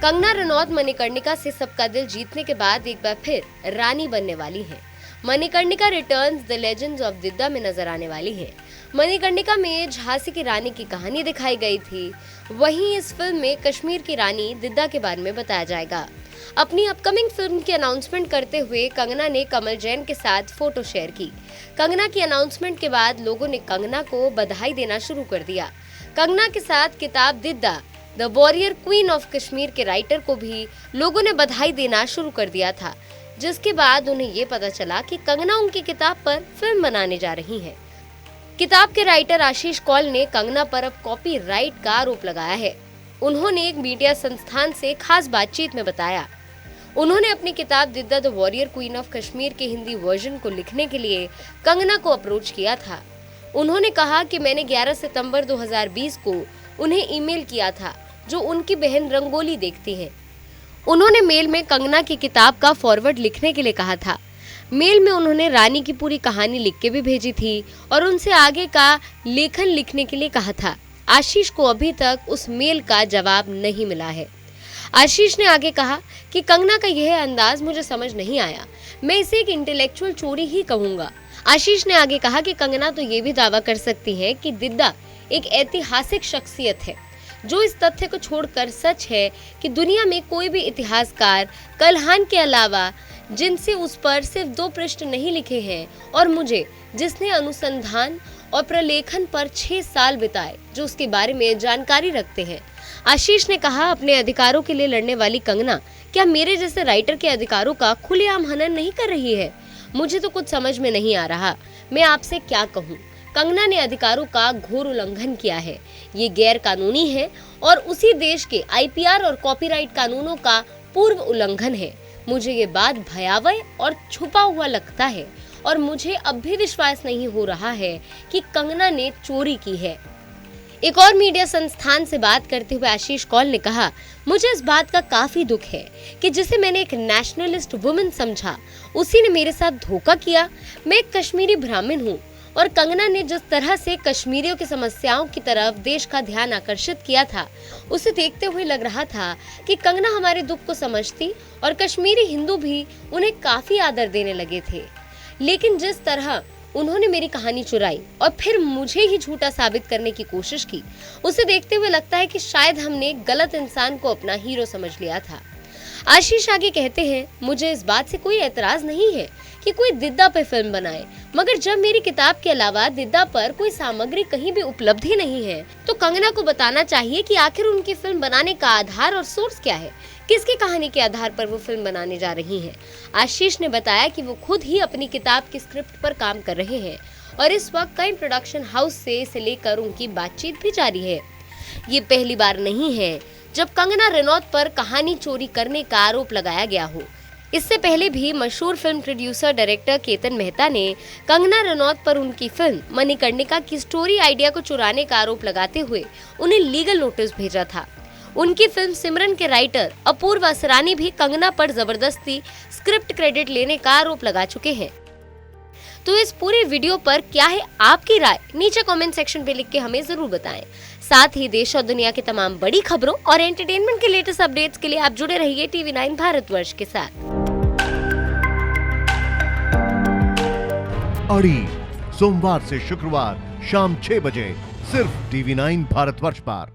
कंगना रनौत मणिकर्णिका से सबका दिल जीतने के बाद एक बार फिर रानी बनने वाली हैं। Manikarnika returns the legends of Didda में नजर आने वाली है। मणिकर्णिका में झांसी की रानी की कहानी दिखाई गई थी, वहीं इस फिल्म में कश्मीर की रानी दिद्दा के बारे में बताया जाएगा। अपनी अपकमिंग फिल्म की अनाउंसमेंट करते हुए कंगना ने कमल जैन के साथ फोटो शेयर की। कंगना की अनाउंसमेंट के बाद लोगों ने कंगना को बधाई देना शुरू कर दिया। कंगना के साथ किताब Didda the warrior queen of Kashmir के राइटर को भी लोगों ने बधाई देना शुरू कर दिया था, जिसके बाद उन्हें ये पता चला कि कंगना उनकी किताब पर फिल्म बनाने जा रही हैं। किताब के राइटर आशीष कौल ने कंगना पर अब कॉपीराइट का आरोप लगाया है। उन्होंने एक मीडिया संस्थान से खास बातचीत में बताया, उन्होंने अपनी किताब Didda the warrior queen of Kashmir के हिंदी वर्जन को लिखने के लिए कंगना को अप्रोच किया था। उन्होंने कहा कि मैंने 11 सितंबर 2020 को उन्हें ईमेल किया था, जो उनकी बहन रंगोली देखती हैं। उन्होंने मेल में कंगना की किताब का फॉरवर्ड लिखने के लिए कहा था। मेल में उन्होंने रानी की पूरी कहानी लिख के भी भेजी थी और उनसे आगे का लेखन लिखने के लिए कहा था। आशीष को अभी तक उस मेल का जवाब नहीं मिला है। आशीष ने आगे कहा कि कंगना का यह अंदाज मुझे समझ नहीं आया, मैं इसे एक इंटेलेक्चुअल चोरी ही कहूंगा। आशीष ने आगे कहा कि कंगना तो ये भी दावा कर सकती है कि दिद्दा एक ऐतिहासिक शख्सियत है, जो इस तथ्य को छोड़कर सच है कि दुनिया में कोई भी इतिहासकार कल्हान के अलावा जिनसे उस पर सिर्फ 2 पृष्ठ नहीं लिखे हैं, और मुझे जिसने अनुसंधान और प्रलेखन पर 6 साल बिताए, जो उसके बारे में जानकारी रखते हैं। आशीष ने कहा, अपने अधिकारों के लिए लड़ने वाली कंगना क्या मेरे जैसे राइटर के अधिकारों का खुलेआम हनन नहीं कर रही है? मुझे तो कुछ समझ में नहीं आ रहा, मैं आपसे क्या कहूँ। कंगना ने अधिकारों का घोर उल्लंघन किया है, ये गैर कानूनी है और उसी देश के आईपीआर और कॉपीराइट कानूनों का पूर्व उल्लंघन है। मुझे ये बात भयावह और छुपा हुआ लगता है और मुझे अब भी विश्वास नहीं हो रहा है कि कंगना ने चोरी की है। एक और मीडिया संस्थान से बात करते हुए आशीष कौल ने कहा, मुझे इस बात का काफी दुख है कि जिसे मैंने एक नेशनलिस्ट वुमेन समझा, उसी ने मेरे साथ धोखा किया। मैं एक कश्मीरी ब्राह्मण हूँ और कंगना ने जिस तरह से कश्मीरियों की समस्याओं की तरफ देश का ध्यान आकर्षित किया था, उसे देखते हुए लग रहा था कि कंगना हमारे दुख को समझती और कश्मीरी हिंदू भी उन्हें काफी आदर देने लगे थे। लेकिन जिस तरह उन्होंने मेरी कहानी चुराई और फिर मुझे ही झूठा साबित करने की कोशिश की, उसे देखते हुए लगता है कि शायद हमने गलत इंसान को अपना हीरो समझ लिया था। आशीष आगे कहते हैं, मुझे इस बात से कोई एतराज नहीं है कि कोई दिद्दा पे फिल्म बनाए, मगर जब मेरी किताब के अलावा दिद्दा पर कोई सामग्री कहीं भी उपलब्ध ही नहीं है, तो कंगना को बताना चाहिए कि आखिर उनकी फिल्म बनाने का आधार और सोर्स क्या है, किसकी कहानी के आधार पर वो फिल्म बनाने जा रही हैं। आशीष ने बताया कि वो खुद ही अपनी किताब की स्क्रिप्ट पर काम कर रहे हैं और इस वक्त कई प्रोडक्शन हाउस से इसे लेकर उनकी बातचीत भी जारी है। ये पहली बार नहीं है जब कंगना रनौत पर कहानी चोरी करने का आरोप लगाया गया हो। इससे पहले भी मशहूर film producer director Ketan Mehta ने कंगना रनौत पर उनकी फिल्म मणिकर्णिका की स्टोरी आइडिया को चुराने का आरोप लगाते हुए उन्हें लीगल नोटिस भेजा था। उनकी फिल्म सिमरन के राइटर अपूर्व असरानी भी कंगना पर जबरदस्ती स्क्रिप्ट क्रेडिट लेने का आरोप लगा चुके हैं। तो इस पूरे वीडियो पर क्या है आपकी राय, नीचे कमेंट सेक्शन पे लिख के हमें जरूर बताएं। साथ ही देश और दुनिया की तमाम बड़ी खबरों और एंटरटेनमेंट के लेटेस्ट अपडेट्स के लिए आप जुड़े रहिए TV9 भारतवर्ष के साथ। अड़ी सोमवार से शुक्रवार शाम 6 बजे सिर्फ TV9 भारतवर्ष पर।